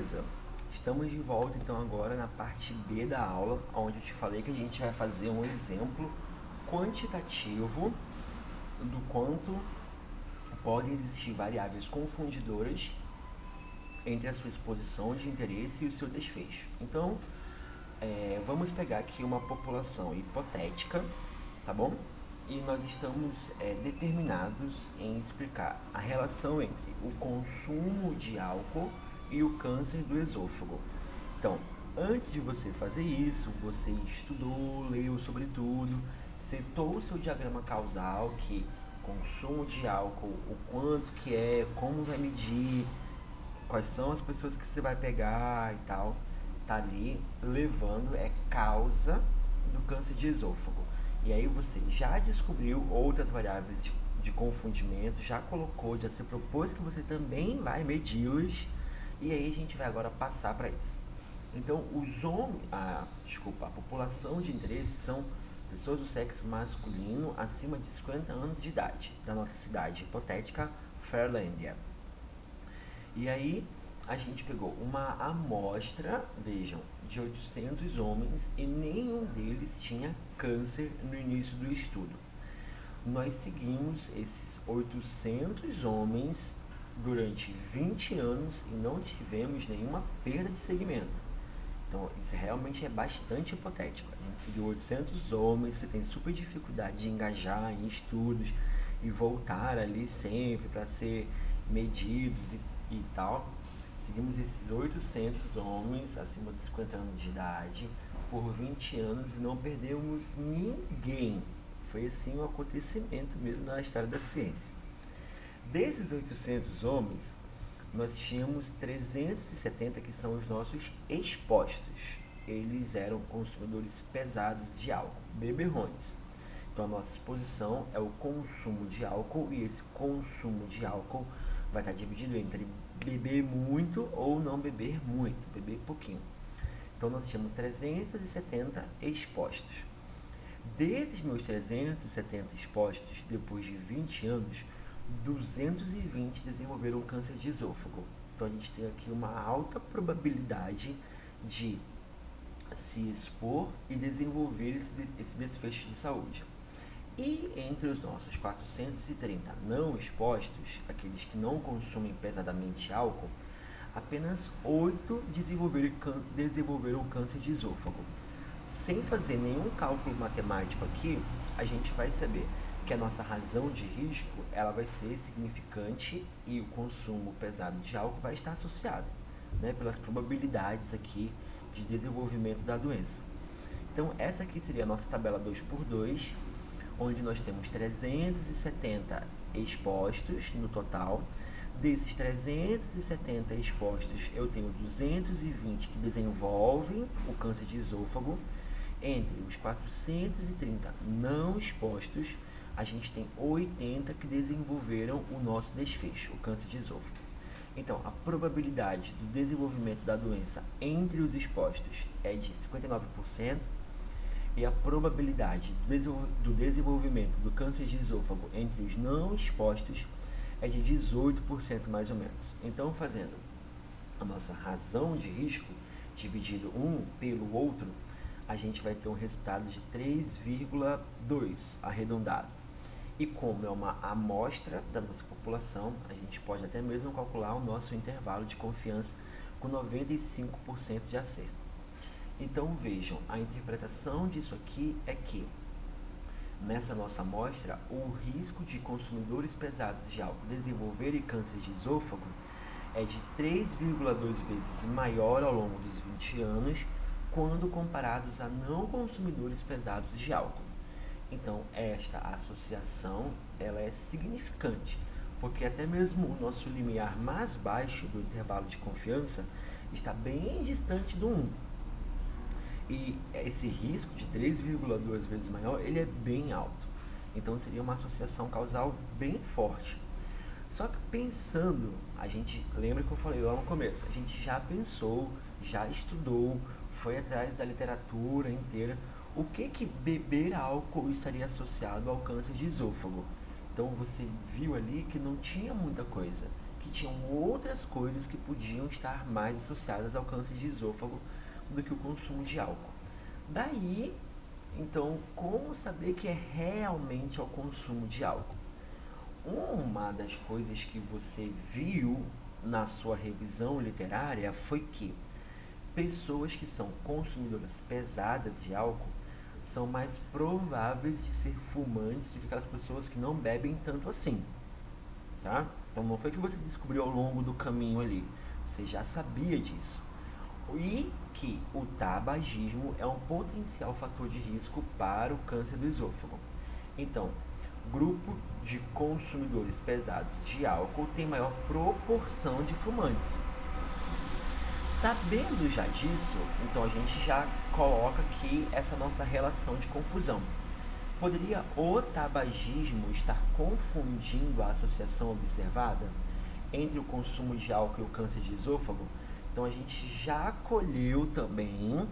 Beleza, estamos de volta então agora na parte B da aula, onde eu te falei que a gente vai fazer um exemplo quantitativo do quanto podem existir variáveis confundidoras entre a sua exposição de interesse e o seu desfecho. Então, vamos pegar aqui uma população hipotética, tá bom? E nós estamos determinados em explicar a relação entre o consumo de álcool e o câncer do esôfago. Então, antes de você fazer isso, você estudou, leu sobre tudo, setou o seu diagrama causal, que consumo de álcool, o quanto que é, como vai medir, quais são as pessoas que você vai pegar e tal, tá ali levando causa do câncer de esôfago. E aí você já descobriu outras variáveis de confundimento, já colocou, já se propôs que você também vai medi-las, e aí a gente vai agora passar para isso. Então, a população de interesse são pessoas do sexo masculino acima de 50 anos de idade, da nossa cidade hipotética, Fairlândia. E aí, a gente pegou uma amostra, vejam, de 800 homens e nenhum deles tinha câncer no início do estudo. Nós seguimos esses 800 homens durante 20 anos e não tivemos nenhuma perda de segmento. Então, isso realmente é bastante hipotético. A gente seguiu 800 homens que têm super dificuldade de engajar em estudos e voltar ali sempre para ser medidos e tal. Seguimos esses 800 homens acima dos 50 anos de idade por 20 anos e não perdemos ninguém. Foi assim um acontecimento mesmo na história da ciência. Desses 800 homens, nós tínhamos 370 que são os nossos expostos. Eles eram consumidores pesados de álcool, beberrões. Então a nossa exposição é o consumo de álcool e esse consumo de álcool vai estar dividido entre beber muito ou não beber muito, beber pouquinho. Então nós tínhamos 370 expostos. Desses meus 370 expostos, depois de 20 anos, 220 desenvolveram câncer de esôfago. Então a gente tem aqui uma alta probabilidade de se expor e desenvolver esse desfecho de saúde. E entre os nossos 430 não expostos, aqueles que não consumem pesadamente álcool, apenas 8 desenvolveram câncer de esôfago. Sem fazer nenhum cálculo matemático aqui, a gente vai saber que a nossa razão de risco ela vai ser significante e o consumo pesado de álcool vai estar associado, né, pelas probabilidades aqui de desenvolvimento da doença. Então, essa aqui seria a nossa tabela 2x2, onde nós temos 370 expostos no total. Desses 370 expostos, eu tenho 220 que desenvolvem o câncer de esôfago. Entre os 430 não expostos, a gente tem 80 que desenvolveram o nosso desfecho, o câncer de esôfago. Então, a probabilidade do desenvolvimento da doença entre os expostos é de 59%, e a probabilidade do desenvolvimento do câncer de esôfago entre os não expostos é de 18% mais ou menos. Então, fazendo a nossa razão de risco dividido um pelo outro, a gente vai ter um resultado de 3,2 arredondado. E como é uma amostra da nossa população, a gente pode até mesmo calcular o nosso intervalo de confiança com 95% de acerto. Então vejam, a interpretação disso aqui é que nessa nossa amostra, o risco de consumidores pesados de álcool desenvolverem câncer de esôfago é de 3,2 vezes maior ao longo dos 20 anos quando comparados a não consumidores pesados de álcool. Então, esta associação ela é significante, porque até mesmo o nosso limiar mais baixo do intervalo de confiança está bem distante do 1. E esse risco de 3,2 vezes maior, ele é bem alto. Então, seria uma associação causal bem forte. Só que pensando, a gente lembra que eu falei lá no começo, a gente já pensou, já estudou, foi atrás da literatura inteira, o que beber álcool estaria associado ao câncer de esôfago. Então você viu ali que não tinha muita coisa, que tinham outras coisas que podiam estar mais associadas ao câncer de esôfago do que o consumo de álcool. Daí, então, como saber que é realmente ao consumo de álcool? Uma das coisas que você viu na sua revisão literária foi que pessoas que são consumidoras pesadas de álcool são mais prováveis de ser fumantes do que aquelas pessoas que não bebem tanto assim, tá? Então não foi que você descobriu ao longo do caminho ali, você já sabia disso. E que o tabagismo é um potencial fator de risco para o câncer do esôfago. Então, grupo de consumidores pesados de álcool tem maior proporção de fumantes. Sabendo já disso, então a gente já coloca aqui essa nossa relação de confusão. Poderia o tabagismo estar confundindo a associação observada entre o consumo de álcool e o câncer de esôfago? Então a gente já acolheu também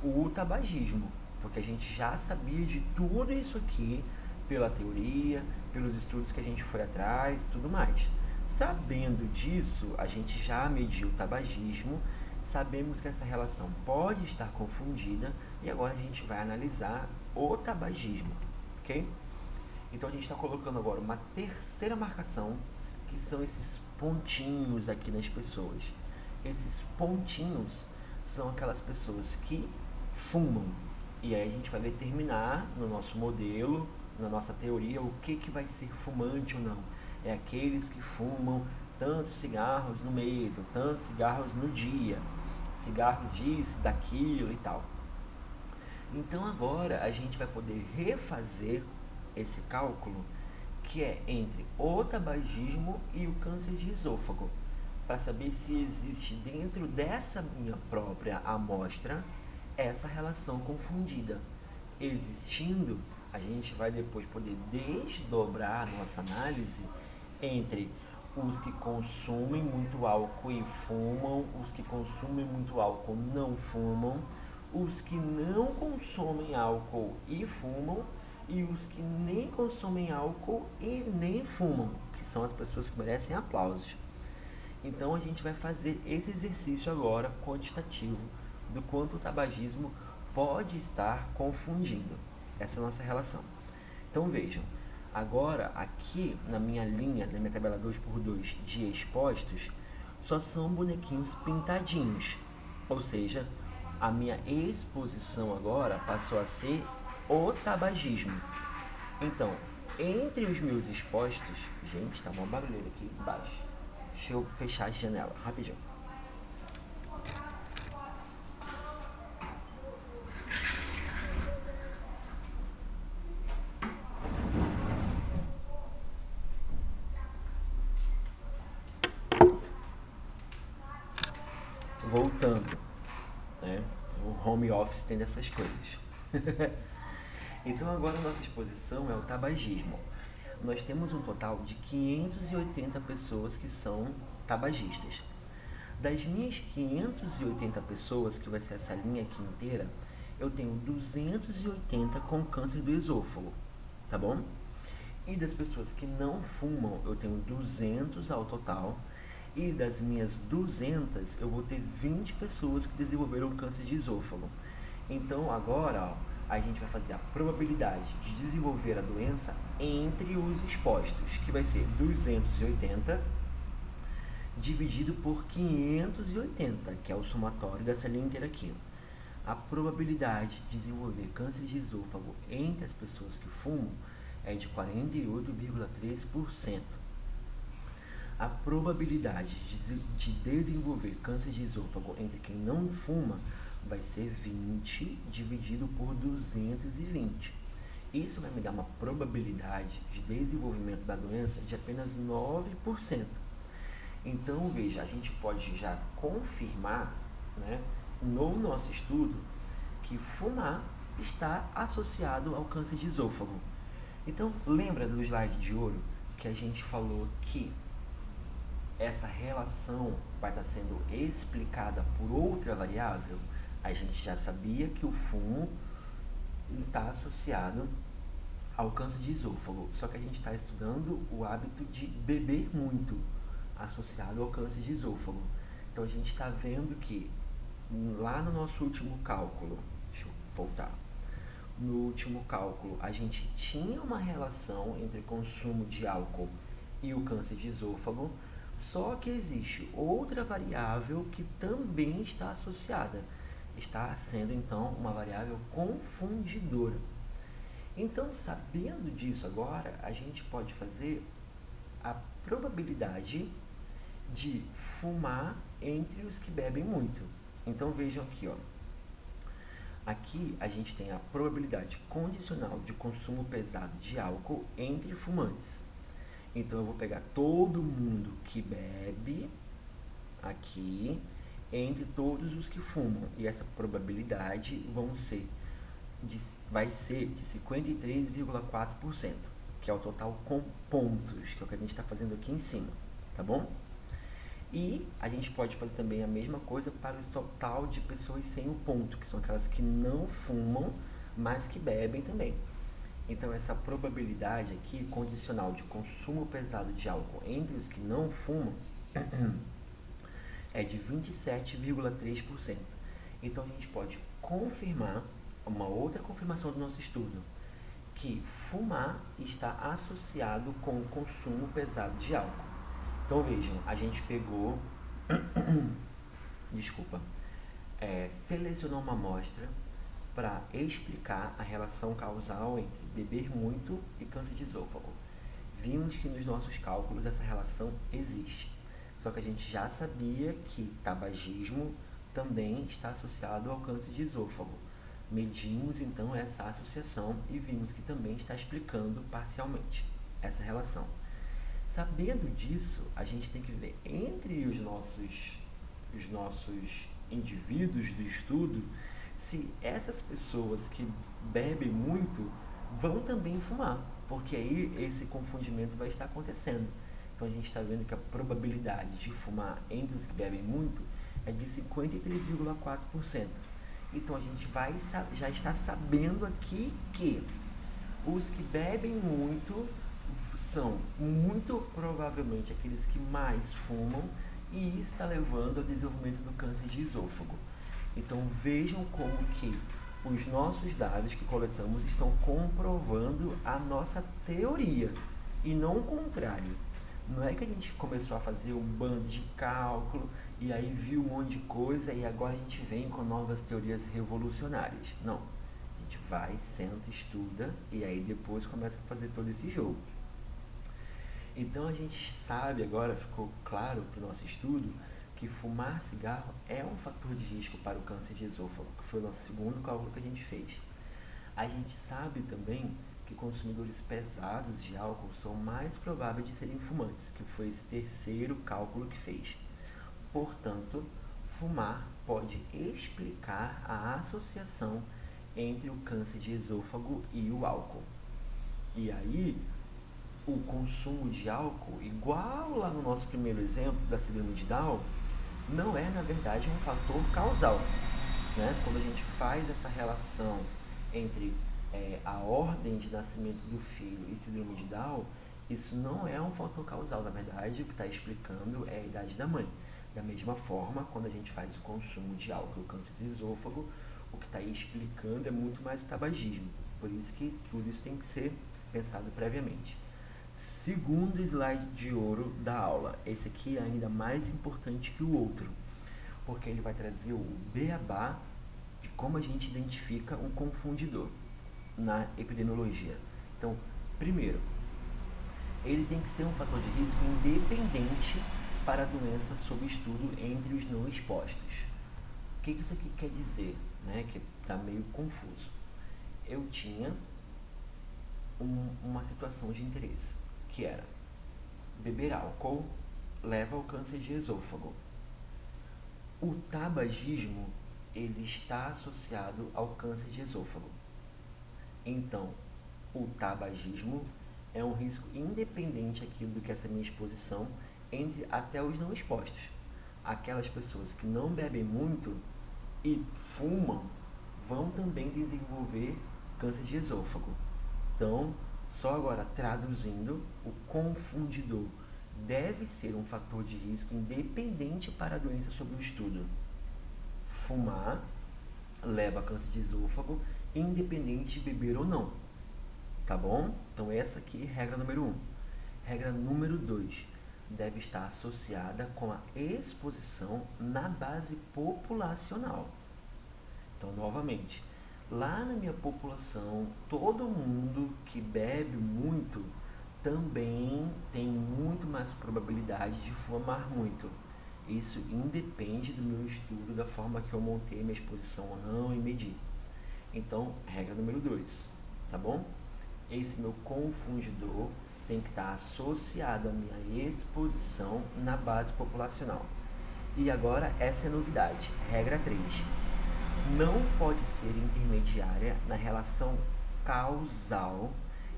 o tabagismo, porque a gente já sabia de tudo isso aqui pela teoria, pelos estudos que a gente foi atrás e tudo mais. Sabendo disso, a gente já mediu o tabagismo, sabemos que essa relação pode estar confundida e agora a gente vai analisar o tabagismo, ok? Então a gente está colocando agora uma terceira marcação, que são esses pontinhos aqui nas pessoas. Esses pontinhos são aquelas pessoas que fumam. E aí a gente vai determinar no nosso modelo, na nossa teoria, o que vai ser fumante ou não. É aqueles que fumam tantos cigarros no mês, ou tantos cigarros no dia, cigarros disso, daquilo e tal. Então agora a gente vai poder refazer esse cálculo, que é entre o tabagismo e o câncer de esôfago, para saber se existe dentro dessa minha própria amostra essa relação confundida. Existindo, a gente vai depois poder desdobrar a nossa análise entre os que consumem muito álcool e fumam, os que consumem muito álcool não fumam, os que não consomem álcool e fumam, e os que nem consomem álcool e nem fumam, que são as pessoas que merecem aplausos. Então a gente vai fazer esse exercício agora quantitativo do quanto o tabagismo pode estar confundindo essa nossa relação. Então vejam, agora aqui na minha linha, na minha tabela 2x2 de expostos, só são bonequinhos pintadinhos, ou seja, a minha exposição agora passou a ser o tabagismo. Então, entre os meus expostos, gente, tá uma barulheira aqui embaixo. Deixa eu fechar a janela, rapidinho. Voltando, né? O home office tem dessas coisas. Então agora a nossa exposição é o tabagismo. Nós temos um total de 580 pessoas que são tabagistas. Das minhas 580 pessoas, que vai ser essa linha aqui inteira, eu tenho 280 com câncer do esôfago, tá bom? E das pessoas que não fumam, eu tenho 200 ao total. E das minhas 200, eu vou ter 20 pessoas que desenvolveram câncer de esôfago. Então agora, ó, a gente vai fazer a probabilidade de desenvolver a doença entre os expostos, que vai ser 280 dividido por 580, que é o somatório dessa linha inteira aqui. A probabilidade de desenvolver câncer de esôfago entre as pessoas que fumam é de 48,3%. A probabilidade de desenvolver câncer de esôfago entre quem não fuma vai ser 20 dividido por 220. Isso vai me dar uma probabilidade de desenvolvimento da doença de apenas 9%. Então, veja, a gente pode já confirmar, né, no nosso estudo, que fumar está associado ao câncer de esôfago. Então, lembra do slide de ouro que a gente falou que essa relação vai estar sendo explicada por outra variável? A gente já sabia que o fumo está associado ao câncer de esôfago, só que a gente está estudando o hábito de beber muito. associado ao câncer de esôfago. Então a gente está vendo que lá no nosso último cálculo, deixa eu voltar, no último cálculo a gente tinha uma relação entre consumo de álcool e o câncer de esôfago, só que existe outra variável que também está associada, está sendo então uma variável confundidora. Então, sabendo disso agora, a gente pode fazer a probabilidade de fumar entre os que bebem muito. Então vejam aqui, ó. Aqui a gente tem a probabilidade condicional de consumo pesado de álcool entre fumantes. Então eu vou pegar todo mundo que bebe aqui entre todos os que fumam. E essa probabilidade vai ser de 53,4%, que é o total com pontos, que é o que a gente está fazendo aqui em cima, tá bom? E a gente pode fazer também a mesma coisa para o total de pessoas sem o ponto, que são aquelas que não fumam, mas que bebem também. Então, essa probabilidade aqui, condicional de consumo pesado de álcool entre os que não fumam, é de 27,3%. Então, a gente pode confirmar, uma outra confirmação do nosso estudo, que fumar está associado com o consumo pesado de álcool. Então vejam, a gente pegou, selecionou uma amostra para explicar a relação causal entre beber muito e câncer de esôfago. Vimos que nos nossos cálculos essa relação existe, só que a gente já sabia que tabagismo também está associado ao câncer de esôfago. Medimos então essa associação e vimos que também está explicando parcialmente essa relação. Sabendo disso, a gente tem que ver entre os nossos indivíduos do estudo se essas pessoas que bebem muito vão também fumar, porque aí esse confundimento vai estar acontecendo. Então a gente está vendo que a probabilidade de fumar entre os que bebem muito é de 53,4%. Então a gente já está sabendo aqui que os que bebem muito são muito provavelmente aqueles que mais fumam, e isso está levando ao desenvolvimento do câncer de esôfago. Então vejam como que os nossos dados que coletamos estão comprovando a nossa teoria e não o contrário. Não é que a gente começou a fazer um bando de cálculo e aí viu um monte de coisa e agora a gente vem com novas teorias revolucionárias. Não. A gente vai, senta, estuda e aí depois começa a fazer todo esse jogo. Então a gente sabe agora, ficou claro para o nosso estudo, que fumar cigarro é um fator de risco para o câncer de esôfago, que foi o nosso segundo cálculo que a gente fez. A gente sabe também que consumidores pesados de álcool são mais prováveis de serem fumantes, que foi esse terceiro cálculo que fez. Portanto, fumar pode explicar a associação entre o câncer de esôfago e o álcool. E aí, o consumo de álcool, igual lá no nosso primeiro exemplo da síndrome de Down, não é, na verdade, um fator causal, né? Quando a gente faz essa relação entre a ordem de nascimento do filho e síndrome de Down, isso não é um fator causal, na verdade, o que está explicando é a idade da mãe. Da mesma forma, quando a gente faz o consumo de álcool e o câncer de esôfago, o que está explicando é muito mais o tabagismo. Por isso que tudo isso tem que ser pensado previamente. Segundo slide de ouro da aula. Esse aqui é ainda mais importante que o outro, porque ele vai trazer o beabá de como a gente identifica um confundidor na epidemiologia. Então, primeiro, ele tem que ser um fator de risco independente para a doença sob estudo entre os não expostos. O que isso aqui quer dizer? Né? Que está meio confuso. Eu tinha uma situação de interesse, que era beber álcool leva ao câncer de esôfago. O tabagismo, ele está associado ao câncer de esôfago. Então, o tabagismo é um risco independente aqui do que essa minha exposição entre até os não expostos. Aquelas pessoas que não bebem muito e fumam vão também desenvolver câncer de esôfago. Então, só agora traduzindo, o confundidor deve ser um fator de risco independente para a doença sob o estudo. Fumar leva a câncer de esôfago, independente de beber ou não. Tá bom? Então essa aqui é regra número 1. Regra número 2. Deve estar associada com a exposição na base populacional. Então, novamente, lá na minha população, todo mundo que bebe muito também tem muito mais probabilidade de fumar muito. Isso independe do meu estudo, da forma que eu montei minha exposição ou não e medi. Então, regra número 2, tá bom? Esse meu confundidor tem que estar associado à minha exposição na base populacional. E agora, essa é a novidade. Regra 3. Não pode ser intermediária na relação causal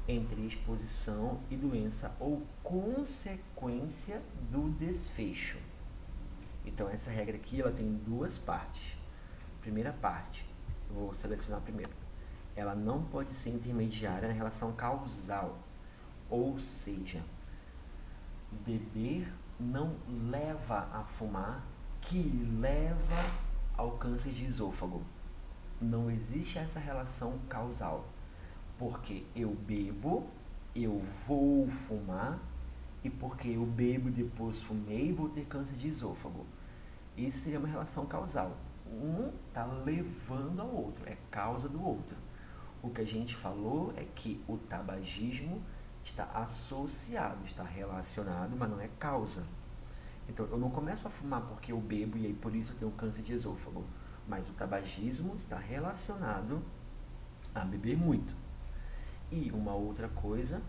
entre exposição e doença ou consequência do desfecho. Então, essa regra aqui ela tem duas partes. Primeira parte, eu vou selecionar primeiro. Ela não pode ser intermediária na relação causal, ou seja, beber não leva a fumar, que leva ao câncer de esôfago. Não existe essa relação causal, porque eu bebo, eu vou fumar, e porque eu bebo e depois fumei, vou ter câncer de esôfago. Isso seria uma relação causal. Um está levando ao outro, é causa do outro. O que a gente falou é que o tabagismo está associado, está relacionado, mas não é causa. Então, eu não começo a fumar porque eu bebo e aí por isso eu tenho câncer de esôfago. Mas o tabagismo está relacionado a beber muito. E uma outra coisa,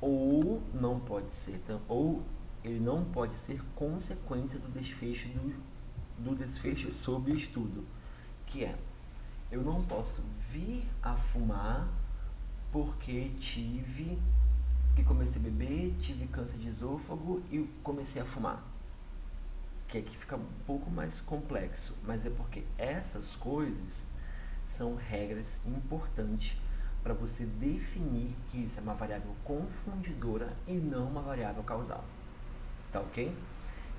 ou não pode ser, ou ele não pode ser consequência do desfecho sob o estudo, que é, eu não posso vir a fumar porque comecei a beber, tive câncer de esôfago e comecei a fumar. Que aqui fica um pouco mais complexo, mas é porque essas coisas são regras importantes para você definir que isso é uma variável confundidora e não uma variável causal. Tá ok?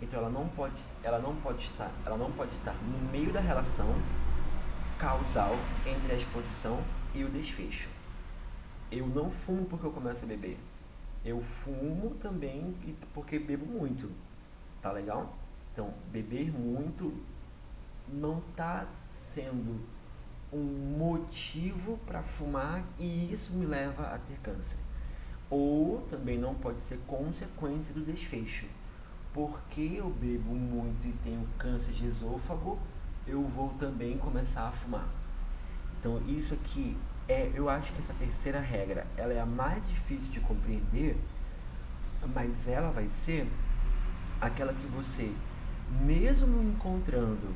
Então ela não pode estar no meio da relação causal entre a exposição e o desfecho. Eu não fumo porque eu começo a beber. Eu fumo também porque bebo muito. Tá legal? Então, beber muito não está sendo um motivo para fumar e isso me leva a ter câncer. Ou também não pode ser consequência do desfecho. Porque eu bebo muito e tenho câncer de esôfago, eu vou também começar a fumar. Então, isso aqui eu acho que essa terceira regra, ela é a mais difícil de compreender, mas ela vai ser aquela que você, mesmo encontrando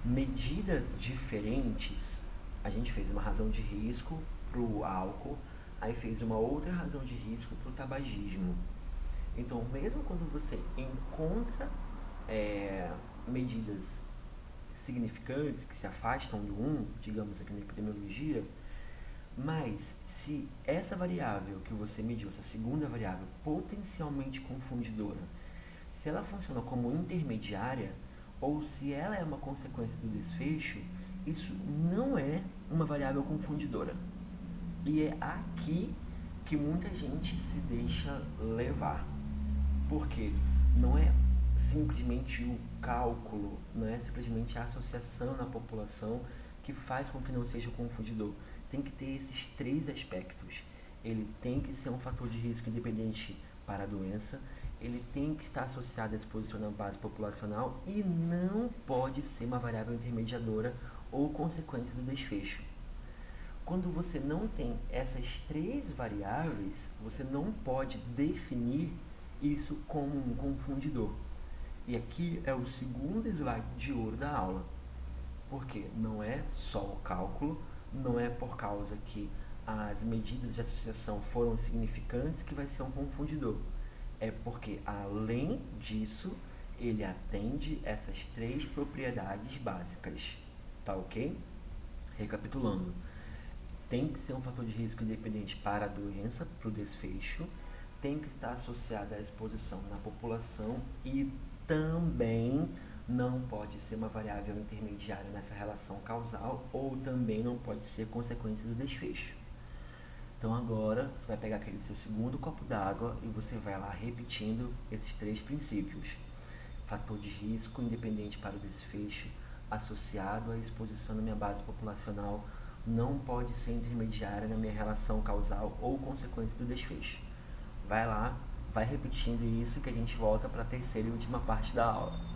medidas diferentes, a gente fez uma razão de risco para o álcool, aí fez uma outra razão de risco para o tabagismo. Então, mesmo quando você encontra medidas significantes que se afastam do 1, digamos aqui na epidemiologia, mas se essa variável que você mediu, essa segunda variável potencialmente confundidora, se ela funciona como intermediária ou se ela é uma consequência do desfecho, isso não é uma variável confundidora. E é aqui que muita gente se deixa levar. Porque não é simplesmente o cálculo, não é simplesmente a associação na população que faz com que não seja confundidor. Tem que ter esses três aspectos. Ele tem que ser um fator de risco independente para a doença, ele tem que estar associado à exposição na base populacional e não pode ser uma variável intermediadora ou consequência do desfecho. Quando você não tem essas três variáveis, você não pode definir isso como um confundidor. E aqui é o segundo slide de ouro da aula. Porque não é só o cálculo, não é por causa que as medidas de associação foram significantes que vai ser um confundidor. É porque, além disso, ele atende essas três propriedades básicas. Tá ok? Recapitulando. Tem que ser um fator de risco independente para a doença, para o desfecho. tem que estar associada à exposição na população e também não pode ser uma variável intermediária nessa relação causal ou também não pode ser consequência do desfecho. Então agora você vai pegar aquele seu segundo copo d'água e você vai lá repetindo esses 3 princípios. Fator de risco independente para o desfecho, associado à exposição na minha base populacional, não pode ser intermediária na minha relação causal ou consequência do desfecho. Vai lá, vai repetindo isso que a gente volta para a terceira e última parte da aula.